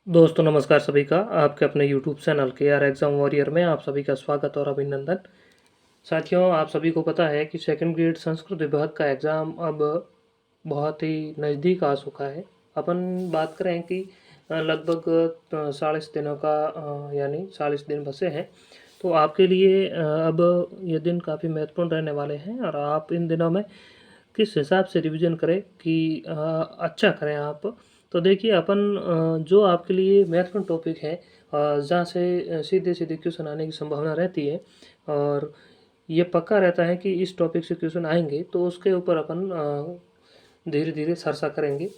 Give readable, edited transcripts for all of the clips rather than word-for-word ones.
दोस्तों नमस्कार सभी का आपके अपने यूट्यूब चैनल के आर एग्ज़ाम वॉरियर में आप सभी का स्वागत और अभिनंदन। साथियों, आप सभी को पता है कि सेकंड ग्रेड संस्कृत विभाग का एग्ज़ाम अब बहुत ही नज़दीक आ चुका है। अपन बात करें कि लगभग 40 दिनों का यानी 40 दिन बचे हैं। तो आपके लिए अब ये दिन काफ़ी महत्वपूर्ण रहने वाले हैं और आप इन दिनों में किस हिसाब से रिवीजन करें कि अच्छा करें आप। तो देखिए अपन जो आपके लिए महत्वपूर्ण टॉपिक है जहाँ से सीधे-सीधे क्वेश्चन आने की संभावना रहती है और ये पक्का रहता है कि इस टॉपिक से क्वेश्चन आएँगे, तो उसके ऊपर अपन धीरे-धीरे चर्चा करेंगे।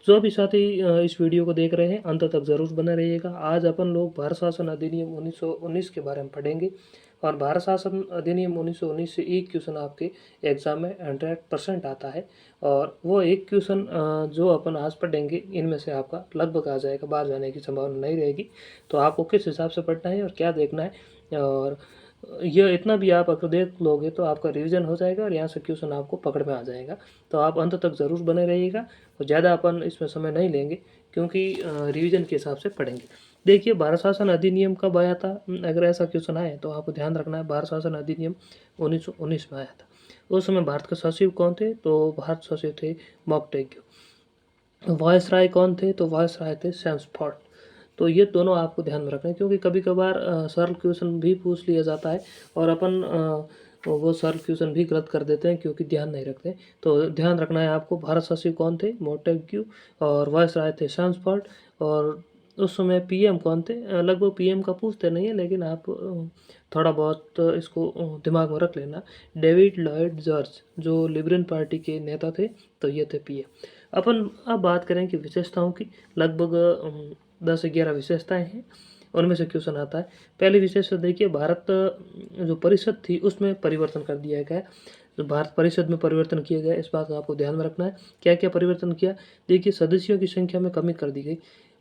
जो भी साथी इस वीडियो को देख रहे हैं अंत तक ज़रूर बने रहिएगा। आज अपन लोग भारत शासन अधिनियम 1919 के बारे में पढ़ेंगे और भारत शासन अधिनियम 1919 से एक क्वेश्चन आपके एग्ज़ाम में 100% आता है और वो एक क्वेश्चन जो अपन आज पढ़ेंगे इनमें से आपका लगभग आ जाएगा, बाहर जाने की संभावना नहीं रहेगी। तो आपको किस हिसाब से पढ़ना है और क्या देखना है और ये इतना भी आप अगर देख लोगे तो आपका रिवीजन हो जाएगा और यहाँ से क्वेश्चन आपको पकड़ में आ जाएगा। तो आप अंत तक ज़रूर बने रहिएगा और ज़्यादा अपन इसमें समय नहीं लेंगे क्योंकि रिवीजन के हिसाब से पढ़ेंगे। देखिए भारत शासन अधिनियम कब आया था? अगर ऐसा क्वेश्चन आए तो आपको ध्यान रखना है भारत शासन अधिनियम 1919 में आया था। उस समय भारत के सचिव कौन थे? तो भारत सचिव थे मॉन्टेग्यू। वायसराय कौन थे? तो वायसराय थे चेम्सफोर्ड। तो ये दोनों आपको ध्यान में रखना है क्योंकि कभी-कभार सरल क्वेश्चन भी पूछ लिया जाता है और अपन वो सरल क्वेश्चन भी गलत कर देते हैं क्योंकि ध्यान नहीं रखते। तो ध्यान रखना है आपको भारत सचिव कौन थे? मॉन्टेग्यू और वायसराय थे चेम्सफोर्ड और उस समय पीएम कौन थे? लगभग पीएम का पूछते नहीं है लेकिन आप थोड़ा बहुत इसको दिमाग में रख लेना। डेविड लॉयड जॉर्ज जो लिबरल पार्टी के नेता थे, तो ये थे पीएम। अपन अब बात करें कि विशेषताओं की लगभग 10-11 विशेषताएं हैं, उनमें से क्वेश्चन आता है। पहली विशेषता देखिए भारत जो परिषद थी उसमें परिवर्तन कर दिया गया है। जो भारत परिषद में परिवर्तन किया गया इस बात को आपको ध्यान में रखना है। क्या-क्या परिवर्तन किया? देखिए सदस्यों की संख्या में कमी कर दी गई।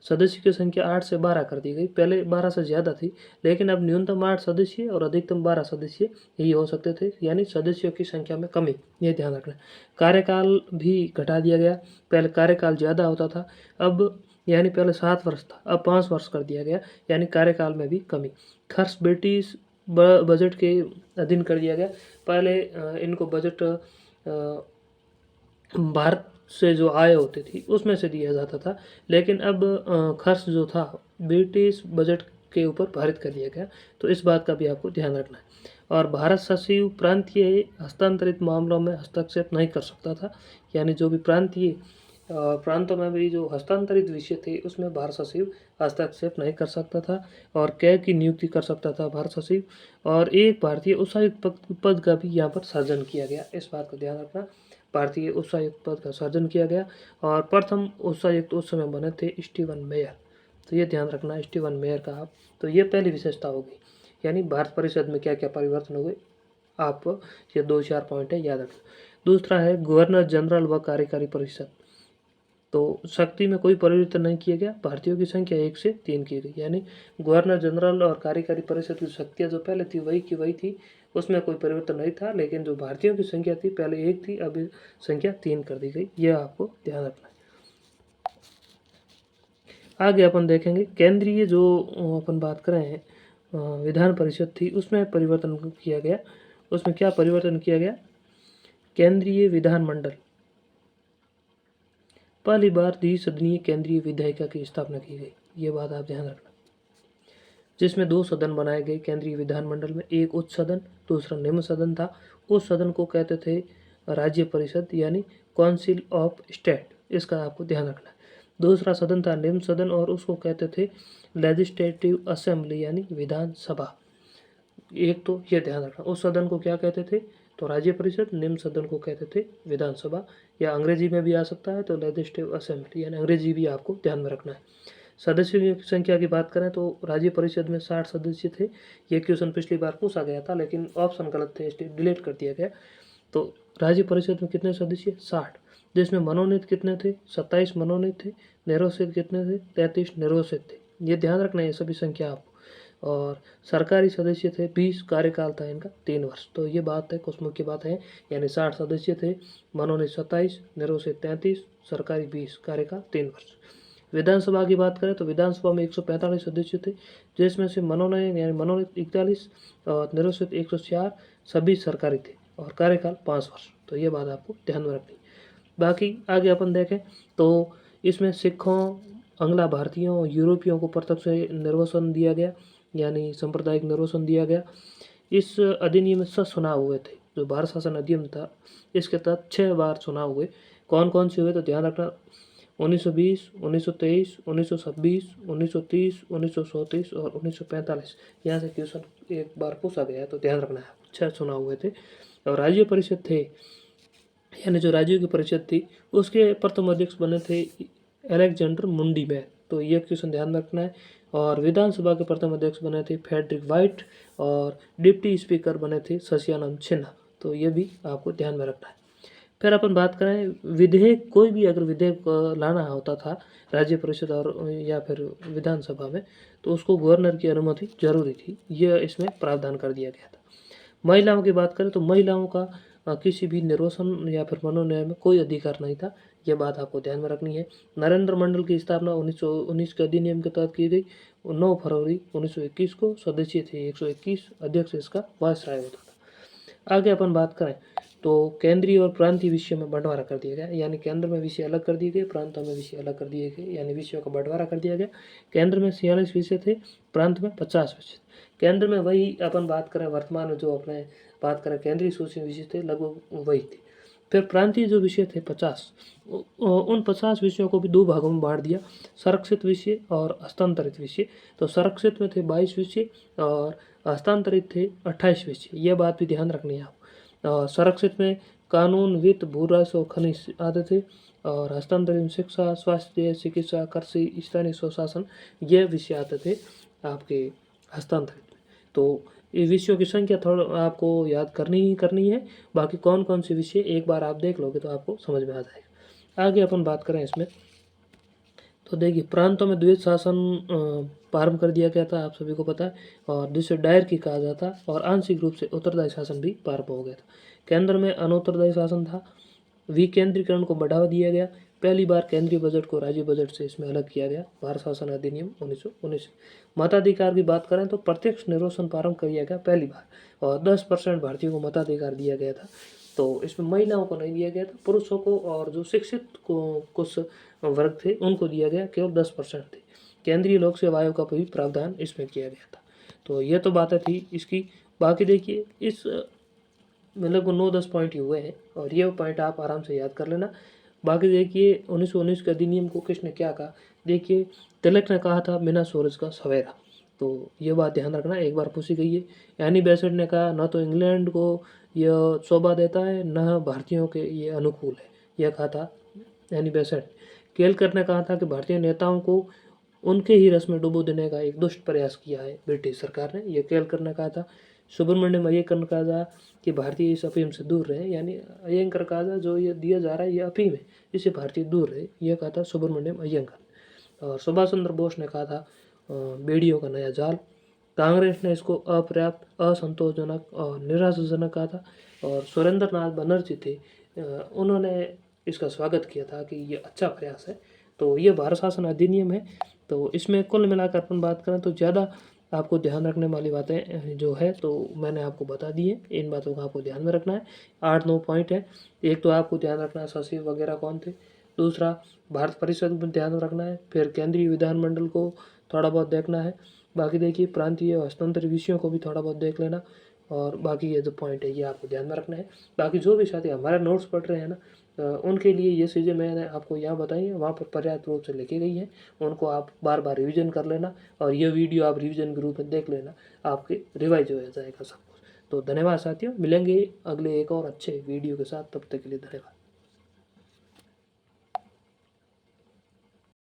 सदस्यों की संख्या 8 से 12 कर दी गई। पहले 12 से ज़्यादा थी, लेकिन अब न्यूनतम 8 सदस्य और अधिकतम 12 सदस्य यही हो सकते थे, यानी सदस्यों की संख्या में कमी, ये ध्यान रखना है। कार्यकाल भी घटा दिया गया। पहले कार्यकाल ज़्यादा होता था, अब यानी पहले 7 वर्ष था, अब 5 वर्ष कर दिया गया, यानी कार्यकाल में भी कमी। खर्च ब्रिटिश बजट के अधीन कर दिया गया। पहले इनको बजट भारत से जो आय होती थी उसमें से दिया जाता था, लेकिन अब खर्च जो था ब्रिटिश बजट के ऊपर पारित कर दिया गया। तो इस बात का भी आपको ध्यान रखना है। और भारत सचिव प्रांतीय हस्तांतरित मामलों में हस्तक्षेप नहीं कर सकता था, यानी जो भी प्रांतीय प्रांतों में भी जो हस्तांतरित विषय थे उसमें भारत सचिव हस्तक्षेप नहीं कर सकता था और कैग की नियुक्ति कर सकता था भारत सचिव। और एक भारतीय उच्चायुक्त पद का भी यहाँ पर सृजन किया गया, इस बात का ध्यान रखना। भारतीय उच्चायुक्त पद का सृजन किया गया और प्रथम उच्चायुक्त उस समय बने थे स्टीवन मेयर। तो ये ध्यान रखना स्टीवन मेयर का आप। तो ये पहली विशेषता होगी, यानी भारत परिषद में क्या क्या परिवर्तन हुए, आप ये 2-4 पॉइंट है याद रखना। दूसरा है गवर्नर जनरल व कार्यकारी परिषद। तो शक्ति में कोई परिवर्तन नहीं किया गया, भारतीयों की संख्या 1 से 3 की गई, यानी गवर्नर जनरल और कार्यकारी परिषद की शक्तियाँ जो पहले थी वही की वही थी, उसमें कोई परिवर्तन नहीं था। लेकिन जो भारतीयों की संख्या थी पहले 1 थी, अभी संख्या 3 कर दी गई, यह आपको ध्यान रखना है। आगे अपन देखेंगे केंद्रीय जो अपन बात कर रहे हैं विधान परिषद थी उसमें परिवर्तन किया गया। उसमें क्या परिवर्तन किया गया? केंद्रीय विधानमंडल, पहली बार द्विसदनीय केंद्रीय विधायिका की स्थापना की गई, ये बात आप ध्यान रखना। जिसमें 2 सदन बनाए गए केंद्रीय विधानमंडल में, एक उच्च सदन दूसरा निम्न सदन था। उस सदन को कहते थे राज्य परिषद यानी काउंसिल ऑफ स्टेट, इसका आपको ध्यान रखना है। दूसरा सदन था निम्न सदन और उसको कहते थे लेजिस्लेटिव असेंबली यानी विधानसभा। एक तो ये ध्यान रखना, उस सदन को क्या कहते थे? तो राज्य परिषद, निम्न सदन को कहते थे विधानसभा, या अंग्रेजी में भी आ सकता है तो लेजिस्लेटिव असेंबली, यानी अंग्रेजी भी आपको ध्यान में रखना है। सदस्यों की संख्या की बात करें तो राज्य परिषद में 60 सदस्य थे। ये क्वेश्चन पिछली बार पूछा गया था लेकिन ऑप्शन गलत थे इसलिए डिलीट कर दिया गया। तो राज्य परिषद में कितने सदस्य? 60, जिसमें मनोनीत कितने थे? 27 मनोनीत थे। निर्वासित कितने थे? 33 निर्वासित थे। ये ध्यान रखना है ये सभी संख्या आपको। और सरकारी सदस्य थे 20, कार्यकाल था इनका 3 वर्ष। तो ये बात है, कुछ मुख्य बात है, यानी 60 सदस्य थे, मनोनीत 27, निर्वासित 33, सरकारी 20, कार्यकाल 3 वर्ष। विधानसभा की बात करें तो विधानसभा में 145 सदस्य थे, जिसमें से मनोनयन यानी मनोनीत 41 और निरसित 104 सभी सरकारी थे और कार्यकाल 5 वर्ष। तो ये बात आपको ध्यान में रखनी। बाकी आगे अपन देखें तो इसमें सिखों, अंग्ला भारतीयों, यूरोपियों को प्रत्यक्ष निर्वासन दिया गया, यानी सांप्रदायिक निर्वासन दिया गया। इस अधिनियम में 7 चुनाव हुए थे। जो भारत शासन अधिनियम था इसके तहत 6 बार चुनाव हुए। कौन कौन से हुए तो ध्यान रखना, 1920, 1923, 1926, 1930, 1934 और 1945। यहाँ से क्वेश्चन एक बार पूछा गया है तो ध्यान रखना है। 6 चुनाव हुए थे। और राज्य परिषद थे, यानी जो राज्यों की परिषद थी उसके प्रथम अध्यक्ष बने थे अलेक्जेंडर मुंडीमैन। तो ये क्वेश्चन ध्यान में रखना है। और विधानसभा के प्रथम अध्यक्ष बने थे फ्रेडरिक वाइट और डिप्टी स्पीकर बने थे सत्यानंद सिन्हा। तो ये भी आपको ध्यान में रखना है। फिर अपन बात करें विधेयक, कोई भी अगर विधेयक लाना होता था राज्य परिषद और या फिर विधानसभा में तो उसको गवर्नर की अनुमति जरूरी थी। यह इसमें प्रावधान कर दिया गया था। महिलाओं की बात करें तो महिलाओं का किसी भी निर्वासन या फिर मनोनयन में कोई अधिकार नहीं था। यह बात आपको ध्यान में रखनी है। नरेंद्र मंडल की स्थापना 1919 के अधिनियम के तहत की गई। 9 फरवरी 1921 को। सदस्य थे 121, अध्यक्ष इसका वायसराय होता था। आगे अपन बात करें तो केंद्रीय और प्रांतीय विषयों में बंटवारा कर दिया गया, यानी केंद्र में विषय अलग कर दिए गए, प्रांतों में विषय अलग कर दिए गए, यानी विषयों का बंटवारा कर दिया गया। केंद्र में 46 विषय थे, प्रांत में 50 विषय। केंद्र में वही अपन बात करें वर्तमान में जो अपने बात करें केंद्रीय सूची विषय थे लगभग वही थे। फिर प्रांतीय जो विषय थे 50, उन 50 विषयों को भी 2 भागों में बांट दिया, संरक्षित विषय और हस्तांतरित विषय। तो संरक्षित में थे 22 विषय और हस्तांतरित थे 28 विषय। यह बात भी ध्यान रखनी है आप। संरक्षित में कानून, वित्त, भू राजस्व और खनिज आते थे और हस्तांतरित में शिक्षा, स्वास्थ्य, चिकित्सा, कृषि, स्थानीय स्वशासन ये विषय आते थे आपके हस्तांतरित में। तो ये विषयों की संख्या थोड़ा आपको याद करनी ही करनी है। बाकी कौन कौन से विषय एक बार आप देख लोगे तो आपको समझ में आ जाएगा। आगे अपन बात करें इसमें तो देखिए प्रांतों में द्वैत शासन प्रारंभ कर दिया गया था, आप सभी को पता है, और जिसे डायर की कहा जाता, और आंशिक रूप से उत्तरदायी शासन भी प्रारंभ हो गया था। केंद्र में अनुत्तरदायी शासन था। विकेंद्रीकरण को बढ़ावा दिया गया। पहली बार केंद्रीय बजट को राज्य बजट से इसमें अलग किया गया, भारत शासन अधिनियम 1919। मताधिकार की बात करें तो प्रत्यक्ष निर्वाचन प्रारंभ किया गया पहली बार और 10% भारतीयों को मताधिकार दिया गया था। तो इसमें महिलाओं को नहीं दिया गया था, पुरुषों को और जो शिक्षित को कुछ वर्ग थे उनको दिया गया, केवल 10% थे। केंद्रीय लोक सेवा आयोग का भी प्रावधान इसमें किया गया था। तो ये तो बातें थी इसकी। बाकी देखिए इस मतलब को 9-10 पॉइंट ही हुए हैं और ये पॉइंट आप आराम से याद कर लेना। बाकी देखिए 1919 के अधिनियम को किसने क्या कहा, देखिए तिलक ने कहा था बिना सूरज का सवेरा। तो ये बात ध्यान रखना, एक बार पूछी गई है। एनी बेसेंट ने कहा न तो इंग्लैंड को यह शोभा देता है न भारतीयों के ये अनुकूल है, यह कहा था एनी बेसेंट। केलकर ने कहा था कि भारतीय नेताओं को उनके ही रस में डुबो देने का एक दुष्ट प्रयास किया है ब्रिटिश सरकार ने, यह केलकर ने कहा था। सुब्रमण्यम अय्यंगार ने कहा था कि भारतीय इस अफीम से दूर रहे, यानी अय्यंगार कहा था जो ये दिया जा रहा है ये अफीम है, इससे भारतीय दूर रहे, यह कहा था सुब्रमण्यम अय्यंगार। और सुभाष चंद्र बोस ने कहा था बेड़ियों का नया जाल। कांग्रेस ने इसको अपर्याप्त, असंतोषजनक और निराशाजनक कहा था। और सुरेंद्र नाथ बनर्जी थे, उन्होंने इसका स्वागत किया था कि ये अच्छा प्रयास है। तो ये भारत शासन अधिनियम है। तो इसमें कुल मिलाकर अपन बात करें तो ज़्यादा आपको ध्यान रखने वाली बातें जो है तो मैंने आपको बता दी है, इन बातों का आपको ध्यान में रखना है। 8-9 पॉइंट है। एक तो आपको ध्यान रखना है सचिव वगैरह कौन थे, दूसरा भारत परिषद में ध्यान रखना है, फिर केंद्रीय विधानमंडल को थोड़ा बहुत देखना है। बाकी देखिए प्रांतीय हस्तांतरित विषयों को भी थोड़ा बहुत देख लेना और बाकी ये जो पॉइंट है ये आपको ध्यान में रखना है। बाकी जो भी साथी हमारे नोट्स पढ़ रहे हैं ना उनके लिए ये चीज़ें मैंने आपको यहाँ बताई हैं, वहाँ पर पर्याप्त रूप से लिखी गई हैं, उनको आप बार बार रिवीजन कर लेना और ये वीडियो आप रिवीजन के रूप में देख लेना, आपके रिवाइज हो जाएगा सब कुछ। तो धन्यवाद साथियों, मिलेंगे अगले एक और अच्छे वीडियो के साथ, तब तक के लिए धन्यवाद।